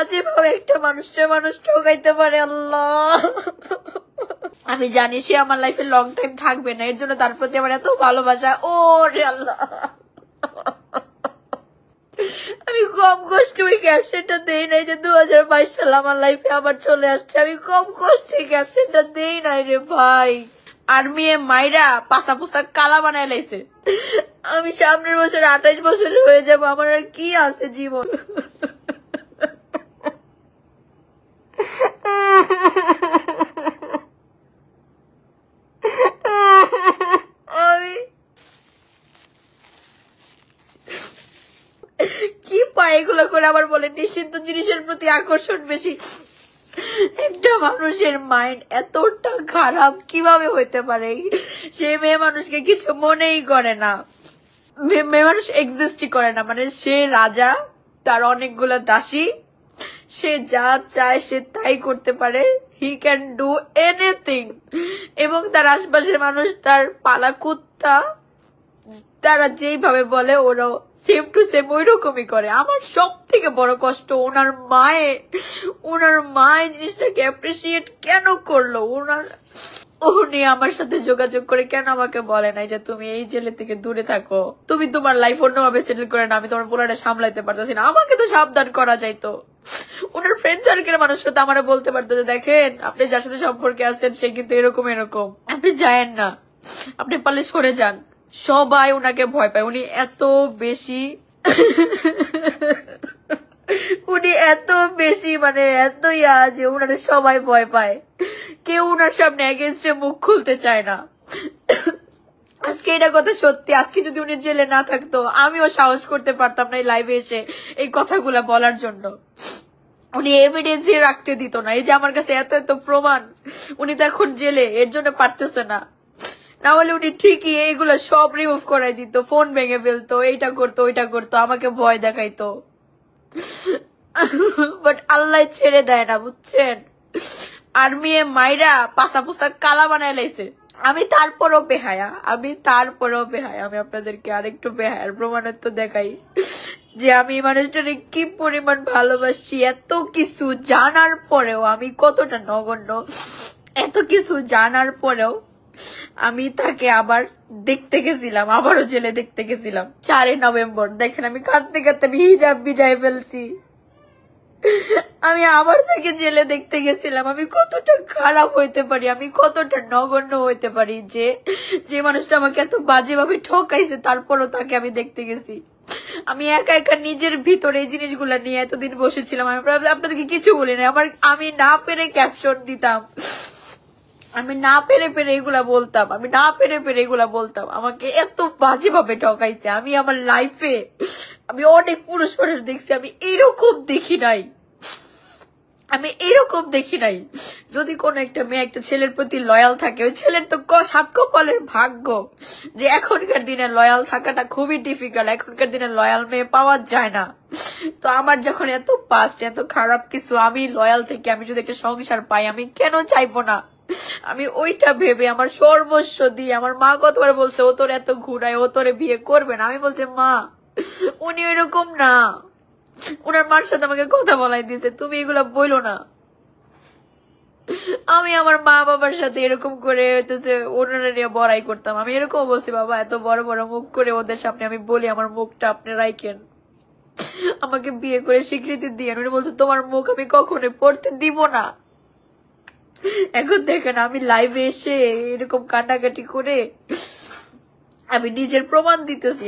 বাজে ভাবে একটা মানুষ ঠকাইতে পারে আল্লাহ। আমি জানি সে আমার লাইফে লং টাইম থাকবে না, এর জন্য তার প্রতি আমার এত ভালোবাসা। ও রে আল্লাহ, আমি কম কষ্টে ওই ক্যাপশনটা দেই নাই যে 2022 সাল আমার লাইফে আবার চলে আসছে। আমি কম কষ্টে ক্যাপশনটা দেই নাই রে ভাই। আর মেয়ে মাইরা পাশা পোসা কালা বানায় লাইছে। আমি সামনের বছর 28 বছর হয়ে যাব, আমার আর কি আছে জীবন। আমি কি পাই এগুলো করে আবার বলে নিষিদ্ধ জিনিসের প্রতি আকর্ষণ বেশি। একটা মানুষের মাইন্ড এতটা খারাপ কিভাবে হইতে পারে? সে মেয়ে মানুষকে কিছু মনেই করে না, মেয়ে মানুষ এক্সিস্টই করে না। মানে সে রাজা, তার অনেকগুলো দাসী, সে যা চায় সে তাই করতে পারে। He can do anything. এবং তার আশপাশের মানুষ তার পালা কুত্তা, তারা যেইভাবে বলে ওরা সেম টু সেম ওই রকমই করে। আমার সব থেকে বড় কষ্ট ওনার মায়ে জিনিসটাকে অ্যাপ্রিসিয়েট কেন করলো। উনি আমার সাথে যোগাযোগ করে কেন আমাকে বলে নাই যে তুমি এই জেলে থেকে দূরে থাকো, তুমি তোমার লাইফ অন্যভাবে সেটেল করে না, আমি তোমার পোলাটা সামলাইতে পারতেছি না। আমাকে তো সাবধান করা যাইতো। ওনার ফ্রেন্ড সার্কেলের মানুষকে তো আমার বলতে পারতো যে দেখেন আপনি যার সাথে সম্পর্কে আছেন সে কিন্তু এরকম, আপনি যায়েন না, আপনি পারলে সরে যান। সবাই ওনাকে ভয় পায়। উনি এত বেশি মানে এত যে উনারে সবাই ভয় পায়। কেউ উনার সামনে এগেইনস্টে মুখ খুলতে চায় না। আজকে এটা কথা সত্যি। আজকে যদি উনি জেলে না থাকতো আমিও সাহস করতে পারতাম না এই লাইভে এসে এই কথাগুলা বলার জন্য। উনি এভিডেন্স রাখতে দিত না। এই যে আমার কাছে এত এত প্রমাণ, উনি তো এখন জেলে, এর জন্য পারতেছে না। না হলে উনি ঠিকই এইগুলো সব রিমুভ করাই দিত, ফোন ভেঙে ফেলতো, এইটা করতো ওইটা করতো, আমাকে ভয় দেখাইতো। বাট আল্লাহ ছেড়ে দেয় না, বুঝছেন। আর মেয়ে মাইরা পাশা পোসা কালা বানায় লাইছে। আমি তারপরও বেহায়া। আমি আপনাদেরকে আরেকটু বেহায়ার প্রমাণত্ব দেখাই যে আমি মানুষটাকে কি পরিমাণ ভালোবাসি। এত কিছু জানার পরেও আমি কতটা নগণ্য, এত কিছু জানার পরেও আমি তাকে আবার দেখতে গেছিলাম, আবারও জেলে দেখতে গেছিলাম 4 নভেম্বর। দেখেন আমি কাঁদতে কাঁদতে হিজাব ভিজায় ফেলছি। আমি আবার তাকে জেলে দেখতে গেছিলাম। আমি কতটা খারাপ হইতে পারি, আমি কতটা নগণ্য হইতে পারি যে মানুষটা আমাকে এত বাজেভাবে ঠকাইছে তারপরও তাকে আমি দেখতে গেছি। আমি একা একা নিজের ভিতরে এই জিনিসগুলা নিয়ে এতদিন বসেছিলাম। আমি আপনাদেরকে কিছু বলি না। আমি না পেরে ক্যাপশন দিতাম, আমি না পেরে এগুলা বলতাম। আমাকে এত বাজেভাবে ঠকাইছে। আমি আমার লাইফে আমি অনেক পুরুষ মানুষ দেখছি, আমি এরকম দেখি নাই। যদি কোন একটা মেয়ে একটা ছেলের প্রতি লয়াল থাকে, ওই ছেলের তো 7 কপালের ভাগ্য যে এখনকার দিনে লয়াল থাকাটা খুবই ডিফিকাল্ট। এখনকার দিনে লয়াল মেয়ে পাওয়া যায় না। তো আমার যখন এত পাস্ট, এত খারাপ কিছু, আমি লয়াল থেকে আমি যদি একটা সংসার পাই আমি কেন চাইবো না। আমি ওইটা ভেবে আমার সর্বস্ব দিয়ে, আমার মা কতবার বলছে ও তোর এত ঘুরায়, ও তোরে বিয়ে করবে না। আমি বলছি মা উনি ওইরকম না। ওনার মার সাথে আমাকে কথা বলাই দিছে তুমি এগুলা বইলো না। আমি আমার মা বাবার সাথে এরকম করে হইতেছে ওনারা নিয়ে বড়াই করতাম। আমি এরকম বলছি বাবা এত বড় বড় মুখ করে ওদের সামনে আমি বলি আমার মুখটা আপনি রাইখেন, আমাকে বিয়ে করে স্বীকৃতি দিয়ে। উনি বলছে তোমার মুখ আমি কখনো পড়তে দিব না। এখন দেখেন আমি লাইভে এসে এরকম কান্নাকাটি করে আমি নিজের প্রমাণ দিতেছি।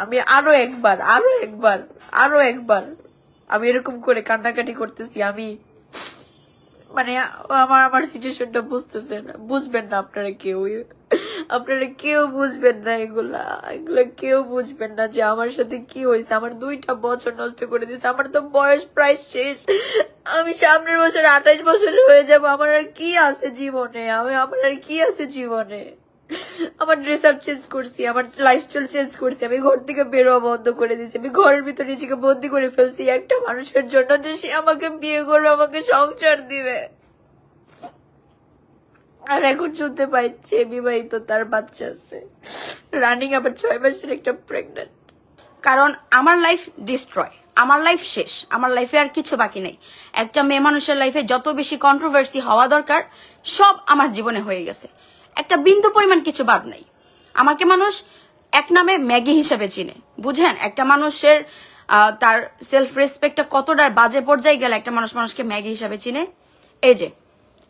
আমি আরো একবার আমি এরকম করে কান্নাকাটি করতেছি। আমি মানে আমার সিচুয়েশনটা বুঝবেন না আপনারা কেউ বুঝবেন না। এগুলা কেউ বুঝবেন না যে আমার সাথে কি হয়েছে। আমার 2টা বছর নষ্ট করে দিয়েছে। আমার তো বয়স প্রায় শেষ। আমি সামনের বছর 28 বছর হয়ে যাব। আমার আর কি আছে জীবনে? আমার ড্রেস আপ চেঞ্জ করছি, আমার লাইফস্টাইল চেঞ্জ করছি, আমি ঘর থেকে বেরোয়া বন্ধ করে দিয়েছি, আমি ঘরের ভিতরে নিজেকে বন্দি করে ফেলছি একটা মানুষের জন্য যে সে আমাকে বিয়ে করবে, আমাকে সংসার দিবে। আর এখন শুনতে পাইছে বিবাহিত, তার বাচ্চা আছে, রানিং আবার 6 মাসের একটা প্রেগনেন্ট। কারণ আমার লাইফ ডিস্ট্রয়। আমার লাইফ শেষ, আমার লাইফে আর কিছু বাকি নেই। একটা মেয়ে মানুষের লাইফে যত বেশি কন্ট্রোভার্সি হওয়া দরকার সব আমার জীবনে হয়ে গেছে, একটা বিন্দু পরিমাণ কিছু বাদ নাই। আমাকে মানুষ এক নামে ম্যাগি হিসেবে চিনে, বুঝেন? একটা মানুষের তার সেলফ রেসপেক্টটা কতটা বাজে পর্যায়ে গেলে একটা মানুষ মানুষকে ম্যাগি হিসেবে চিনে। এই যে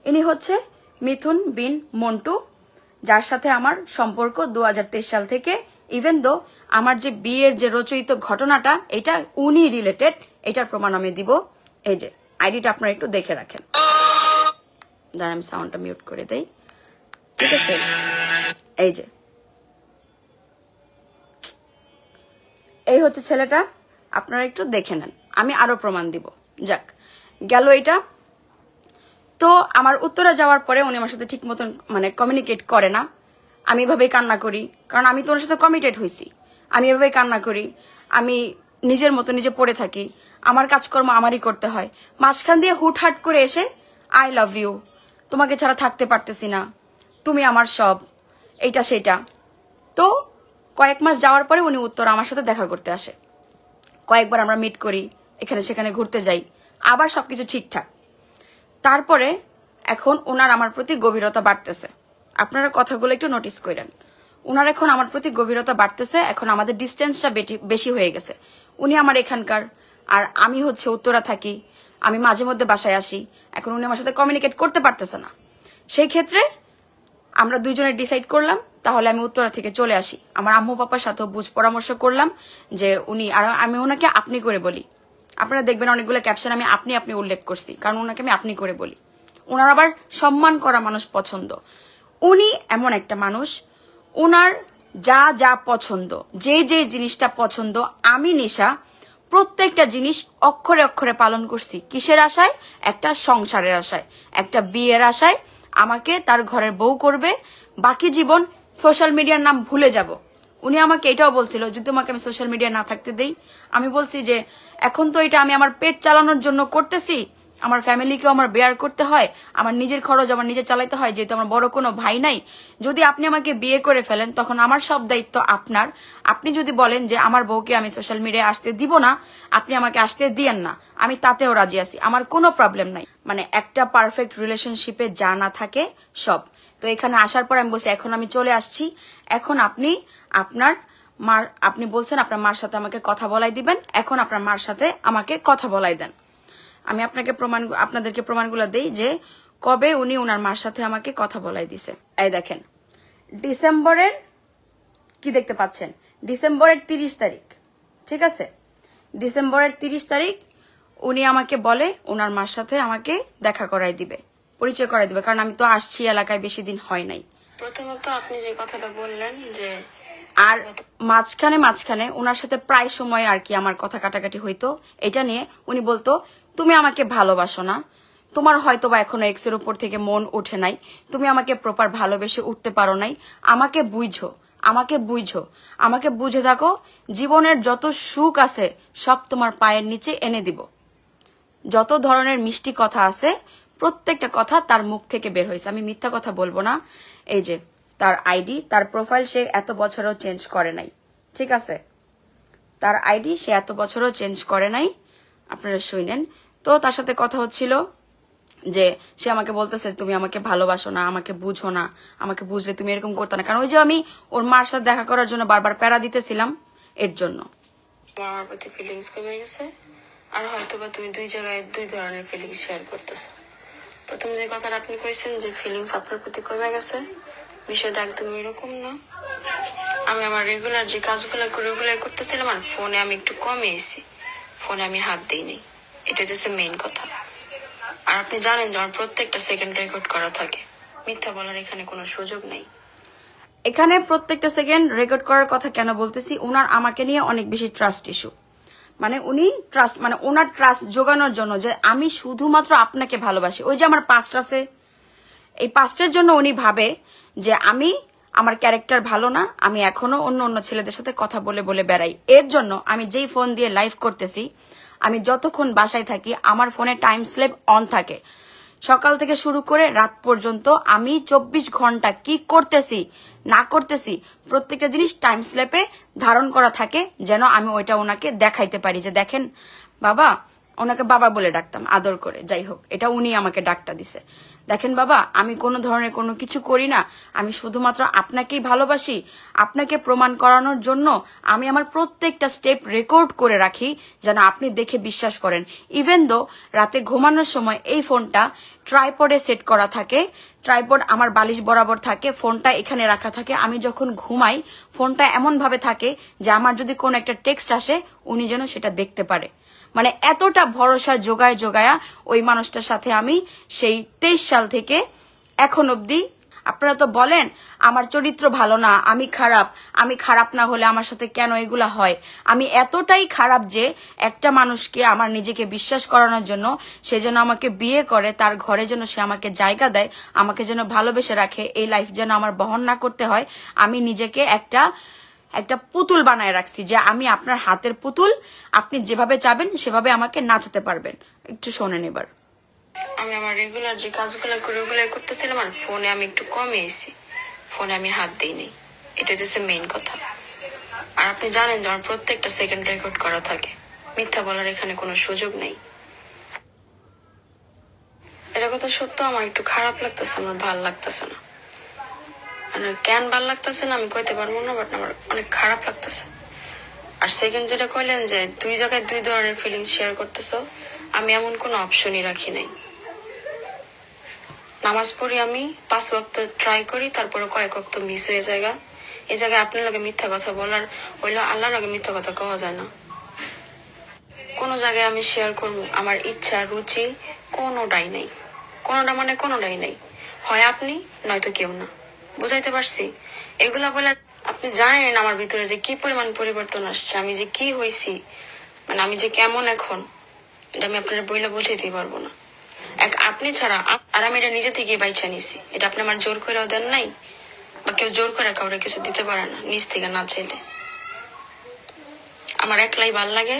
ইনি হচ্ছে মিথুন বিন মন্টু, যার সাথে আমার সম্পর্ক 2023 সাল থেকে। ইভেন দো আমার যে বিয়ের যে রচয়িত ঘটনাটা এটা উনি রিলেটেড, এটার প্রমাণ আমি দিব। এই যে আইডিটা আপনারা একটু দেখে রাখেন। দাঁড়ান আমি সাউন্ডটা মিউট করে দেই, ঠিক আছে? এই যে এই হচ্ছে ছেলেটা, আপনারা একটু দেখে নেন, আমি আরো প্রমাণ দিব। যাক গেল এটা। তো আমার উত্তরে যাওয়ার পরে উনি আমার সাথে ঠিক মতন মানে কমিউনিকেট করে না। আমি এভাবেই কান্না করি, কারণ আমি তো ওনার সাথে কমিটেড হয়েছি। আমি এভাবেই কান্না করি, আমি নিজের মতো নিজে পড়ে থাকি, আমার কাজকর্ম আমারই করতে হয়। মাঝখান দিয়ে হুটহাট করে এসে আই লাভ ইউ, তোমাকে ছাড়া থাকতে পারতেছি না, তুমি আমার সব, এইটা সেটা। তো কয়েক মাস যাওয়ার পরে উনি উত্তর আমার সাথে দেখা করতে আসে। কয়েকবার আমরা মিট করি, এখানে সেখানে ঘুরতে যাই, আবার সবকিছু ঠিকঠাক। তারপরে এখন ওনার আমার প্রতি গভীরতা বাড়তেছে। আপনারা কথাগুলো একটু নোটিস করেন। ওনার এখন আমার প্রতি গভীরতা বাড়তেছে, এখন আমাদের ডিস্টেন্সটা বেশি হয়ে গেছে। উনি আমার এখানকার, আর আমি হচ্ছে উত্তরা থাকি, আমি মাঝে মধ্যে বাসায় আসি। এখন উনি আমার সাথে কমিউনিকেট করতে পারতেছে না। সেই ক্ষেত্রে আমরা দুইজনে ডিসাইড করলাম তাহলে আমি উত্তরা থেকে চলে আসি। আমার আম্মু পাপার সাথেও বুঝ পরামর্শ করলাম যে উনি, আর আমি ওনাকে আপনি করে বলি। আপনারা দেখবেন অনেকগুলো ক্যাপশন আমি আপনি আপনি উল্লেখ করছি, কারণ ওনাকে আমি আপনি করে বলি। ওনার আবার সম্মান করা মানুষ পছন্দ। উনি এমন একটা মানুষ, ওনার যা যা পছন্দ, যে যে জিনিসটা পছন্দ, আমি নিশা প্রত্যেকটা জিনিস অক্ষরে অক্ষরে পালন করছি। কিসের আশায়? একটা সংসারের আশায়, একটা বিয়ের আশায়। আমাকে তার ঘরের বউ করবে, বাকি জীবন সোশ্যাল মিডিয়ার নাম ভুলে যাব। উনি আমাকে এটাও বলছিল যদি তোমাকে আমি সোশ্যাল মিডিয়া না থাকতে দেই। আমি বলছি যে এখন তো এটা আমি আমার পেট চালানোর জন্য করতেছি, আমার ফ্যামিলিকেও আমার বেয়ার করতে হয়, আমার নিজের খরচ আমার নিজে চালাইতে হয়, যেহেতু আমার বড় কোনো ভাই নাই। যদি আপনি আমাকে বিয়ে করে ফেলেন তখন আমার সব দায়িত্ব আপনার। আপনি যদি বলেন যে আমার বউকে আমি সোশ্যাল মিডিয়ায় আসতে দিব না, আপনি আমাকে আসতে দিয়েন না, আমি তাতেও রাজি আছি, আমার কোনো প্রবলেম নাই। মানে একটা পারফেক্ট রিলেশনশিপে যা না থাকে সব। তো এখানে আসার পর আমি বলছি এখন আমি চলে আসছি, এখন আপনি আপনার মার, আপনি বলছেন আপনার মার সাথে আমাকে কথা বলাই দিবেন, এখন আপনার মার সাথে আমাকে কথা বলাই দেন। আমি আপনাদেরকে প্রমাণগুলো দেই যে কবে উনি ওনার মার সাথে আমাকে কথা বলাই দিছে। এই দেখেন ডিসেম্বরের, কি দেখতে পাচ্ছেন, ডিসেম্বরের 30 তারিখ, ঠিক আছে? ডিসেম্বরের 30 তারিখ উনি আমাকে বলে ওনার মার সাথে আমাকে দেখা করাই দিবে, পরিচয় করাই দিবে, কারণ আমি তো আসছি এলাকায় বেশি দিন হয় নাই। প্রথমত আপনি যে কথাটা বললেন যে, আর মাঝখানে ওনার সাথে প্রায় সময় আর কি আমার কথা কাটাকাটি হইতো এটা নিয়ে। উনি বলতো তুমি আমাকে ভালোবাসো না, তোমার হয়তো বা এখনো এক্সের উপর থেকে মন ওঠে নাই, তুমি আমাকে প্রপার ভালোবেসে উঠতে পারো নাই, আমাকে বুঝো, আমাকে বুঝো, আমাকে বুঝে থাকো, জীবনের যত সুখ আছে সব তোমার পায়ের নিচে এনে দিব। যত ধরনের মিষ্টি কথা আছে প্রত্যেকটা কথা তার মুখ থেকে বের হয়েছে, আমি মিথ্যা কথা বলবো না। এই যে তার আইডি, তার প্রোফাইল সে এত বছরও চেঞ্জ করে নাই, ঠিক আছে? তার আইডি সে এত বছরও চেঞ্জ করে নাই, আপনারা শুনেন। তো তার সাথে কথা হচ্ছিল যে সে আমাকে বলতেছে তুমি আমাকে ভালোবাসো না, আমাকে বুঝো না, আমাকে বুঝলে তুমি এরকম করতে না, কারণ ওই যে আমি ওর মার সাথে দেখা করার জন্য বারবার প্যারা দিতেছিলাম, এর জন্য আমার প্রতি ফিলিংস কমে গেছে। আর হয়তো বা তুমি দুই জায়গায় দুই ধরনের ফিলিংস শেয়ার করতেছো। প্রথম যে কথাটা আপনি কইছেন যে ফিলিংস আপনার প্রতি কমে গেছে, বিষয়টা একদম এরকম না। আমি আমার রেগুলার যে কাজগুলো রেগুলার করতেছিলাম আর ফোনে আমি একটু কমে এসেছি, ফোনে আমি হাত দিইনি, এটা হচ্ছে মেইন কথা। আর আপনি জানেন যে আমার প্রত্যেকটা সেকেন্ড রেকর্ড করা থাকে, মিথ্যা বলার এখানে কোনো সুযোগ নেই। এখানে প্রত্যেকটা সেকেন্ড রেকর্ড করার কথা কেন বলতেছি, ওনার আমাকে নিয়ে অনেক বেশি ট্রাস্ট ইস্যু। মানে উনি ট্রাস্ট, মানে ওনার ট্রাস্ট জোগানোর জন্য যে আমি শুধুমাত্র আপনাকে ভালোবাসি, ওই যে আমার পাস্ট আছে, এই পাস্টের জন্য উনি ভাবে যে আমি, আমার ক্যারেক্টার ভালো না, আমি এখনো অন্য অন্য ছেলেদের সাথে কথা বলে বলে বেড়াই। এর জন্য আমি যেই ফোন দিয়ে লাইভ করতেছি, আমি যতক্ষণ বাসায় থাকি আমার ফোনে টাইম স্ল্যাব অন থাকে, সকাল থেকে শুরু করে রাত পর্যন্ত আমি 24 ঘন্টা কি করতেছি না করতেছি প্রত্যেকটা জিনিস টাইম স্ল্যাপে ধারণ করা থাকে, যেন আমি ওইটা ওনাকে দেখাইতে পারি যে দেখেন বাবা, ওনাকে বাবা বলে ডাকতাম আদর করে, যাই হোক এটা উনি আমাকে ডাকটা দিছে, দেখেন বাবা আমি কোনো ধরনের কোনো কিছু করি না, আমি শুধুমাত্র আপনাকেই ভালোবাসি, আপনাকে প্রমাণ করানোর জন্য আমি আমার প্রত্যেকটা স্টেপ রেকর্ড করে রাখি যেন আপনি দেখে বিশ্বাস করেন। ইভেন দো রাতে ঘুমানোর সময় এই ফোনটা ট্রাইপডে সেট করা থাকে, ট্রাইপড আমার বালিশ বরাবর থাকে, ফোনটা এখানে রাখা থাকে, আমি যখন ঘুমাই ফোনটা এমন ভাবে থাকে যে আমার যদি কোনো একটা টেক্সট আসে উনি যেন সেটা দেখতে পারে। মানে এতটা ভরসা জোগায়া ওই মানুষটার সাথে আমি সেই 23 সাল থেকে এখন অবধি। আপনারা তো বলেন আমার চরিত্র ভালো না, আমি খারাপ না হলে আমার সাথে কেন এগুলা হয়। আমি এতটাই খারাপ যে একটা মানুষকে আমার নিজেকে বিশ্বাস করানোর জন্য সে যেন আমাকে বিয়ে করে, তার ঘরে যেন সে আমাকে জায়গা দেয়, আমাকে যেন ভালোবেসে রাখে, এই লাইফ যেন আমার বহন না করতে হয়, আমি নিজেকে একটা পুতুল বানায় রাখছি যে আমি আপনার হাতের পুতুল, আপনি যেভাবে চাবেন সেভাবে আমাকে নাচাতে পারবেন। একটু শোনেন এবার। আমি আমার রেগুলার যে কাজগুলো করে ওগুলো করতেছিলাম, আর ফোনে আমি একটু কমে এসেছি, ফোনে আমি হাত দিইনি, এটা হচ্ছে মেইন কথা। আর আপনি জানেন যে আমার প্রত্যেকটা সেকেন্ড রেকর্ড করা থাকে, মিথ্যা বলার এখানে কোনো সুযোগ নেই। এটা কথা সত্য, আমার একটু খারাপ লাগতেছে, আমার ভাল লাগতেছে না, মানে কেন ভাল লাগতেছে না আমি কইতে পারবো না, বাট আমার অনেক খারাপ লাগতেছে। আর সেকেন্ড যেটা কইলেন যে 2 জায়গায় 2 ধরনের ফিলিংস শেয়ার করতেছো, আমি এমন কোনো অপশনই রাখি নাই। নামাজ পড়ি আমি 5 ওয়াক্ত ট্রাই করি, তারপরে কয়েক ওয়াক্ত মিস হয়ে যায়। এই জায়গায় আপনার লগে মিথ্যা কথা বলার হইলো, আল্লাহর লগে মিথ্যা কথা কওয়া যায় না। কোনো জায়গায় আমি শেয়ার করবো আমার ইচ্ছা রুচি কোনোটাই নেই, কোনোটাই নেই, হয় আপনি নয়তো কেউ না। বুঝাইতে পারছি? এগুলা বলে আপনি জানেন আমার ভিতরে যে কি পরিমাণ পরিবর্তন আসছে, আমি যে কি হয়েছি, মানে আমি যে কেমন এখন, এটা আমি আপনার বইলে বুঝাইতে পারবো না। আপনি ছাড়া আর আমি এটা নিজে থেকে বাইচা নিছি, এটা আপনি আমার জোর করেও দেন নাই, বা কেউ জোর করে কাউরে কিছু দিতে পারে না নিজ থেকে না চাইলে। আমার একলাই ভাল লাগে,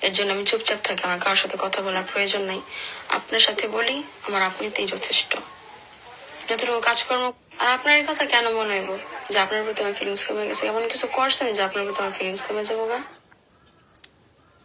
এর জন্য আমি চুপচাপ থাকি, আমার কারোর সাথে কথা বলার প্রয়োজন নাই। আপনার সাথে বলি, আমার আপনিতেই যথেষ্ট। যতটুকু কাজকর্ম, আর আপনার এই কথা কেন মনে হইব যে আপনার প্রতি আমার ফিলিংস কমে গেছে? এমন কিছু করছেন যে আপনার প্রতি আমার ফিলিংস কমে যাবো?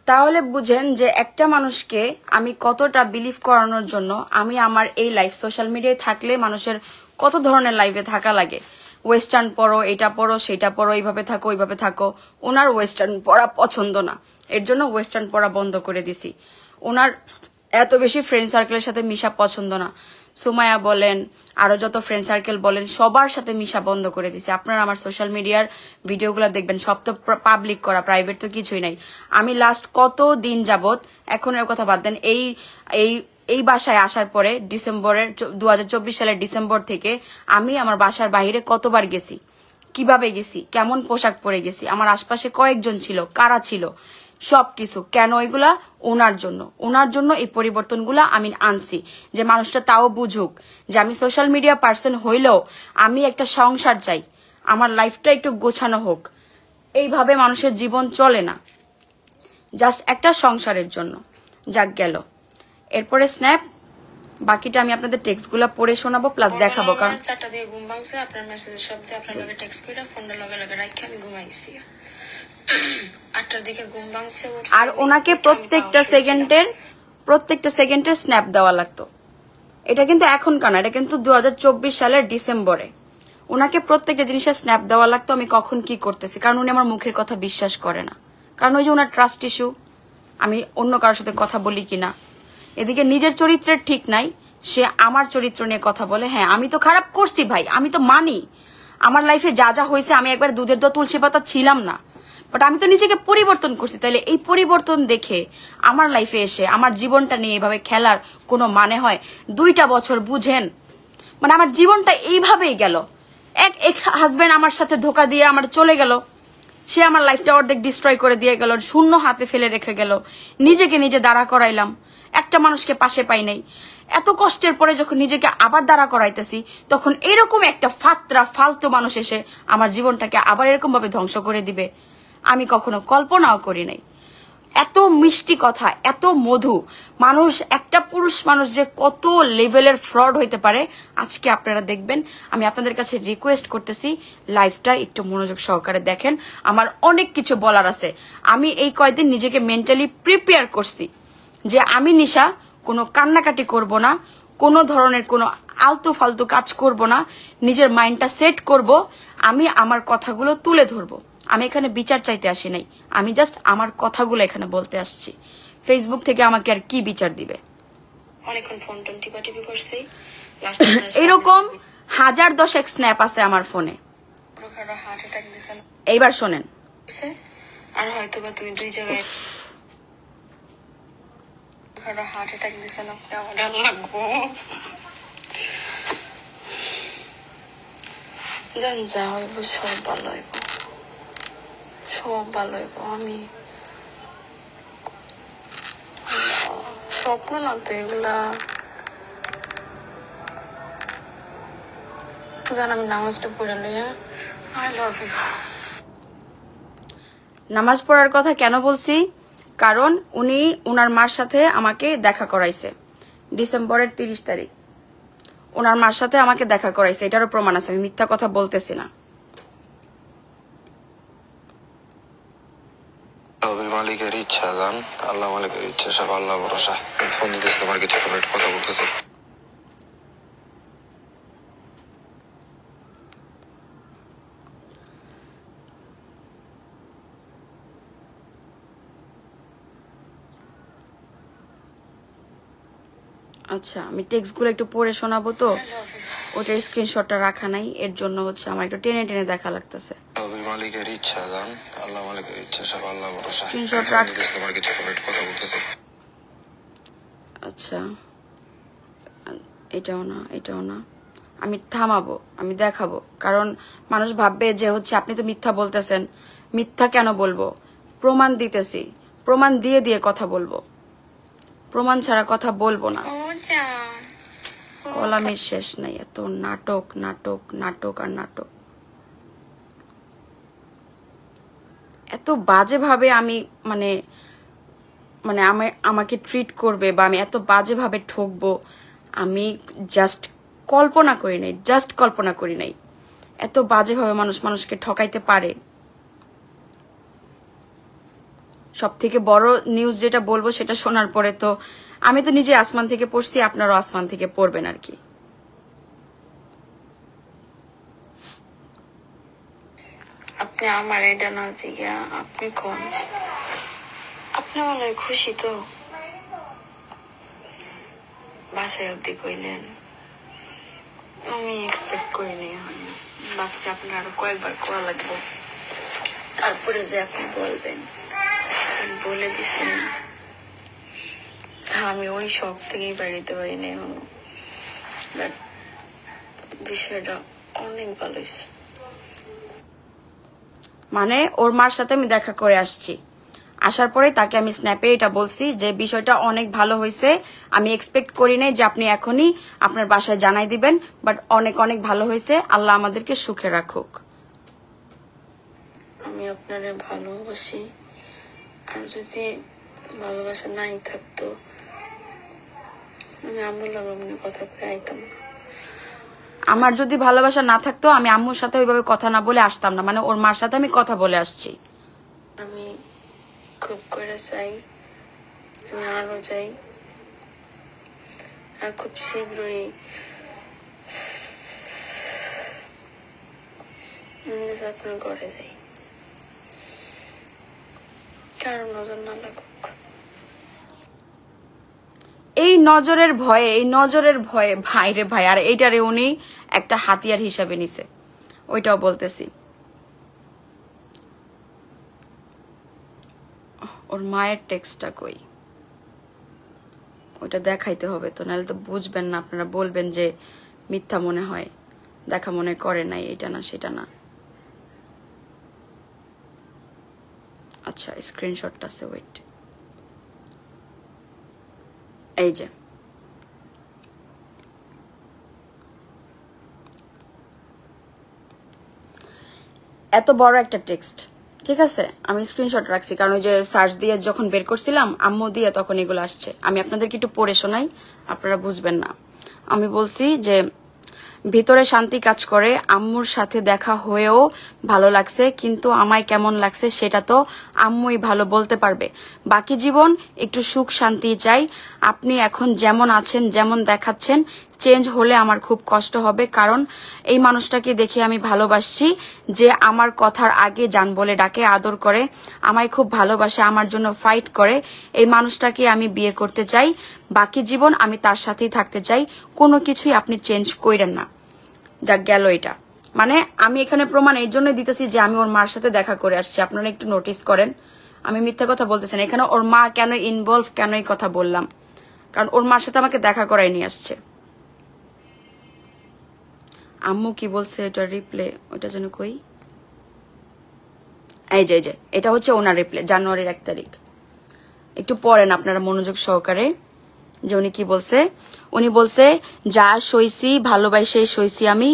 তাহলে বুঝেন যে একটা মানুষকে আমি কতটা বিলিভ করানোর জন্য আমি আমার এই লাইফ সোশ্যাল মিডিয়ায় থাকলে মানুষের কত ধরনের লাইফে থাকা লাগে। ওয়েস্টার্ন পরো, এটা পরো, সেটা পরো, এইভাবে থাকো, ওইভাবে থাকো। ওনার ওয়েস্টার্ন পরা পছন্দ না, এর জন্য ওয়েস্টার্ন পরা বন্ধ করে দিছি। ওনার এত বেশি ফ্রেন্ড সার্কেলের সাথে মিশা পছন্দ না। সুমায়া বলেন, আরো যত ফ্রেন্ড সার্কেল বলেন, সবার সাথে মিশা বন্ধ করে দিছে। আপনারা আমার সোশ্যাল মিডিয়ার ভিডিওগুলো দেখবেন, সব তো পাবলিক করা, প্রাইভেট তো কিছুই নাই। আমি লাস্ট কত দিন যাবত, এখন এর কথা বাদ দেন, এই বাসায় আসার পরে ডিসেম্বরের 2024 সালের ডিসেম্বর থেকে আমি আমার বাসার বাইরে কতবার গেছি, কিভাবে গেছি, কেমন পোশাক পরে গেছি, আমার আশপাশে কয়েকজন ছিল, কারা ছিল, সবকিছু কেন, এগুলা ওনার জন্য এই পরিবর্তনগুলা আমি আনছি, যে মানুষটা তাও বুঝুক যে আমি সোশ্যাল মিডিয়া পার্সন হইলেও আমি একটা সংসার চাই, আমার লাইফটা একটু গোছানো হোক। এইভাবে মানুষের জীবন চলে না, জাস্ট একটা সংসারের জন্য। যাক গেল, এরপরে স্ন্যাপ, বাকিটা আমি আপনাদের টেক্সটগুলো পড়ে শোনাবো প্লাস দেখাবো। কারণ 4টা দিয়ে ঘুম ভাঙছে, আপনার মেসেজের শব্দে আপনার লগে টেক্সট কইরা ফোনটা লগে রাখি আমি ঘুমাইছি। 8টার দিকে ঘুম ভাঙছে। আর ওনাকে প্রত্যেকটা সেকেন্ডের স্ন্যাপ দেওয়া লাগতো। এটা কিন্তু এখনকার না, এটা কিন্তু 2024 সালের ডিসেম্বরে ওনাকে প্রত্যেকটা জিনিসের স্ন্যাপ দেওয়া লাগতো আমি কখন কি করতেছি। কারণ উনি আমার মুখের কথা বিশ্বাস করে না, কারণ ওই যে ওনার ট্রাস্ট ইস্যু, আমি অন্য কারোর সাথে কথা বলি কিনা। এদিকে নিজের চরিত্রের ঠিক নাই, সে আমার চরিত্র নিয়ে কথা বলে। হ্যাঁ আমি তো খারাপ করছি ভাই, আমি তো মানি আমার লাইফে যা যা হয়েছে, আমি একবার দুধের দোয়া তুলসী পাতা ছিলাম না, বাট আমি তো নিজেকে পরিবর্তন করছি। তাইলে এই পরিবর্তন দেখে আমার লাইফে এসে আমার জীবনটা নিয়ে এভাবে খেলার কোনো মানে হয়? 2টা বছর বুঝেন, মানে আমার জীবনটা এইভাবেই গেল। এক হাজবেন্ড আমার সাথে ধোকা দিয়ে আমার চলে গেল, সে আমার লাইফটা অর্ধেক ডিস্ট্রয় করে দিয়ে গেল, শূন্য হাতে ফেলে রেখে গেল। নিজেকে নিজে দাঁড়া করাইলাম, একটা মানুষকে পাশে পাই নাই। এত কষ্টের পরে যখন নিজেকে আবার দাঁড়া করাইতেছি, তখন এরকম একটা ফালতু মানুষ এসে আমার জীবনটাকে আবার এরকম ভাবে ধ্বংস করে দিবে, আমি কখনো কল্পনাও করি নাই। এত মিষ্টি কথা, এত মধু। মানুষ, একটা পুরুষ মানুষ যে কত লেভেলের ফ্রড হইতে পারে আজকে আপনারা দেখবেন। আমি আপনাদের কাছে রিকোয়েস্ট করতেছি লাইভটা একটু মনোযোগ সহকারে দেখেন। আমার অনেক কিছু বলার আছে। আমি এই কয়েকদিন নিজেকে মেন্টালি প্রিপেয়ার করছি যে আমি নিশা কোনো কান্নাকাটি করব না, কোনো ধরনের কোনো আলতু ফালতু কাজ করব না, নিজের মাইন্ডটা সেট করব, আমি আমার কথাগুলো তুলে ধরবো। আমি এখানে বিচার চাইতে আসি নাই, আমি জাস্ট আমার কথাগুলো এখানে বলতে আসছি। ফেসবুক থেকে আমাকে আর কি বিচার দিবে? অনেকক্ষণ ফোন টোন টিপাটিপি করছি। লাস্ট এরকম 1010 স্ন্যাপ আছে আমার ফোনে। হার্ট অ্যাটাক দিছে না? এইবার শোনেন। আর হয়তো বা তুমি দুই জায়গায় হার্ট অ্যাটাক দিছে না? আমার লাগবো জান, যা হইব সব ভালো হইব, সব ভালো হইব। আমি স্বপ্ন না তো এগুলা। জান, আমি নামাজটা পড়ে লইয়া আই লাভ ইউ। নামাজ পড়ার কথা কেন বলছি? কারণ উনি ওনার মার সাথে আমাকে দেখা করাইছে ডিসেম্বরের 30 তারিখ। ওনার মার সাথে আমাকে দেখা করাইছে, এটারও প্রমাণ আছে, আমি মিথ্যা কথা বলতেছি না। মালিকের ইচ্ছা জান, আল্লাহ মালিকের ইচ্ছা, সব আল্লাহ ভরসা। ফোন দিতেছি তোমার কিছু কথা বলতেছি। আচ্ছা, আমি টেক্সটগুলো একটু পড়ে শোনাবো, তো ওটার স্ক্রিনশটটা রাখা নাই, এর জন্য হচ্ছে আমার একটু টেনে টেনে দেখা লাগতেছে। মালিকের ইচ্ছা জান, আল্লাহ মালিকের ইচ্ছা, সব আল্লাহ ভরসা। স্ক্রিনশট রাখ। তোমার কিছু কথা বলতেছি। আচ্ছা, এটাও না, এটাও না, আমি থামাবো, আমি দেখাবো। কারণ মানুষ ভাববে যে হচ্ছে আপনি তো মিথ্যা বলতেছেন। মিথ্যা কেন বলবো? প্রমাণ দিতেছি, প্রমাণ দিয়ে দিয়ে কথা বলবো, প্রমাণ ছাড়া কথা বলবো না। কলামের শেষ নাই, এত নাটক নাটক নাটক আর নাটক। এত বাজেভাবে আমি মানে মানে আমাকে ট্রিট করবে বা আমি এত বাজেভাবে ঠকবো আমি জাস্ট কল্পনা করি নাই, জাস্ট কল্পনা করি নাই। এত বাজেভাবে মানুষকে ঠকাইতে পারে। সব থেকে বড় নিউজ যেটা বলবো সেটা শোনার পরে তো আমি তো নিজে আসমান থেকে পড়ছি, আপনারও আসমান থেকে পড়বেন আর কি। আপনি আমার এটা না জিজ্ঞা, আপনি কোন? আপনি মনে হয় খুশি তো? বাসায় অব্দি কইলেন, আমি এক্সপেক্ট করিনি। ভাবছি আপনি আরো কয়েকবার কোয়া লাগবে, তারপরে যে আপনি বলবেন। বলে দিছেন, আমি ওই শখ থেকেই বাড়িতে পারিনি এখনো। বাট বিষয়টা অনেক ভালো হয়েছে। মানে ওর মার সাথে আমি দেখা করে আসছি, আসার পরে তাকে আমি স্ন্যাপে এটা বলছি যে বিষয়টা অনেক ভালো হয়েছে, আমি এক্সপেক্ট করি নাই যে আপনি এখনই আপনার বাসায় জানাই দিবেন, বাট অনেক অনেক ভালো হয়েছে, আল্লাহ আমাদেরকে সুখে রাখুক। আমি আপনারে ভালোবাসি, আর যদি ভালোবাসা নাই থাকতো আমি আম্মুর লগে কথা করে আইতাম না। আমার যদি ভালোবাসা না থাকতো আমি আম্মুর সাথে ওইভাবে কথা না বলে আসতাম না, মানে ওর মার সাথে আমি কথা বলে আসছি। আমি খুব করে চাই আমি আরো যাই, আর খুব শীঘ্রই আপনার ঘরে যাই, কারো নজর না লাগুক। এই নজরের ভয়ে ভাই রে ভাই, আর এইটারে উনি একটা হাতিয়ার হিসাবে নিছে, ওইটাও বলতেছি। ওর মায়ের টেক্সটটা কই, ওইটা দেখাইতে হবে তো, নাহলে তো বুঝবেন না, আপনারা বলবেন যে মিথ্যা মনে হয়, দেখা মনে করে নাই, এটা না সেটা না। আচ্ছা, স্ক্রিনশটটা আছে, ওয়েট, এই যে এত বড় একটা টেক্সট, ঠিক আছে, আমি স্ক্রিনশট রাখছি, কারণ ওই যে সার্চ দিয়ে যখন বের করছিলাম আম্মু দিয়ে তখন এগুলো আসছে। আমি আপনাদেরকে একটু পড়ে শোনাই, আপনারা বুঝবেন না। আমি বলছি যে ভিতরে শান্তি কাজ করে, আম্মুর সাথে দেখা হয়েও ভালো লাগছে, কিন্তু আমায় কেমন লাগছে সেটা তো আম্মুই ভালো বলতে পারবে। বাকি জীবন একটু সুখ শান্তি চাই। আপনি এখন যেমন আছেন, যেমন দেখাচ্ছেন, চেঞ্জ হলে আমার খুব কষ্ট হবে, কারণ এই মানুষটাকে দেখে আমি ভালোবাসছি, যে আমার কথার আগে জান বলে ডাকে, আদর করে, আমায় খুব ভালোবাসে, আমার জন্য ফাইট করে। এই মানুষটাকে আমি বিয়ে করতে চাই, বাকি জীবন আমি তার সাথেই থাকতে চাই, কোনো কিছুই আপনি চেঞ্জ কইরেন না। যাক গেল এটা। মানে আমি এখানে প্রমাণ এই জন্য দিতেছি যে আমি ওর মার সাথে দেখা করে আসছি। আপনারা একটু নোটিস করেন, আমি মিথ্যা কথা বলতেছেন। এখানে ওর মা কেন ইনভলভ, কেন এই কথা বললাম, কারণ ওর মার সাথে আমাকে দেখা করাই নিয়ে আসছে। আম্মু কি বলছে ওটা রিপ্লে, ওটা যেন কই, এই যে এটা হচ্ছে ওনার রিপ্লে, জানুয়ারির 1 তারিখ। একটু পড়েন আপনারা মনোযোগ সহকারে যে উনি কি বলছে। উনি বলছে, যা সইছি ভালোবাসে সইছি আমি,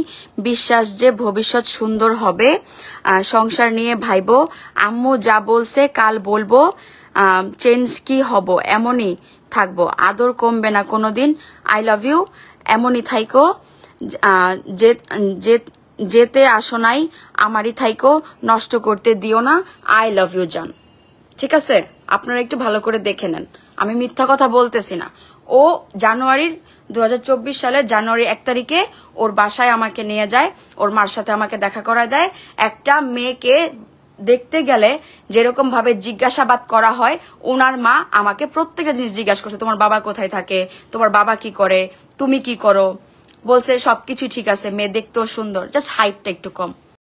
বিশ্বাস যে ভবিষ্যৎ সুন্দর হবে, সংসার নিয়ে ভাইবো, আম্মু যা বলছে কাল বলবো, চেঞ্জ কি হব এমনই থাকবো, আদর কমবে না কোনোদিন, আই লাভ ইউ, এমনই থাইকো, যেতে আসো নাই আমারই থাইকো, নষ্ট করতে দিও না, আই লাভ ইউ জান। ঠিক আছে, আপনারা একটু ভালো করে দেখে নেন, আমি মিথ্যা কথা বলতেছি না। ও জানুয়ারির 2024 সালের জানুয়ারি 1 তারিখে ওর বাসায় আমাকে নিয়ে যায়, ওর মার সাথে আমাকে দেখা করায় দেয়। একটা মেয়েকে দেখতে গেলে যেরকম ভাবে জিজ্ঞাসাবাদ করা হয়, ওনার মা আমাকে প্রত্যেকটা জিনিস জিজ্ঞাসা করছে, তোমার বাবা কোথায় থাকে, তোমার বাবা কি করে, তুমি কি করো, বলছে সবকিছু ঠিক আছে, মেয়ে দেখতেও সুন্দর, জাস্ট হাইটটা একটু কম।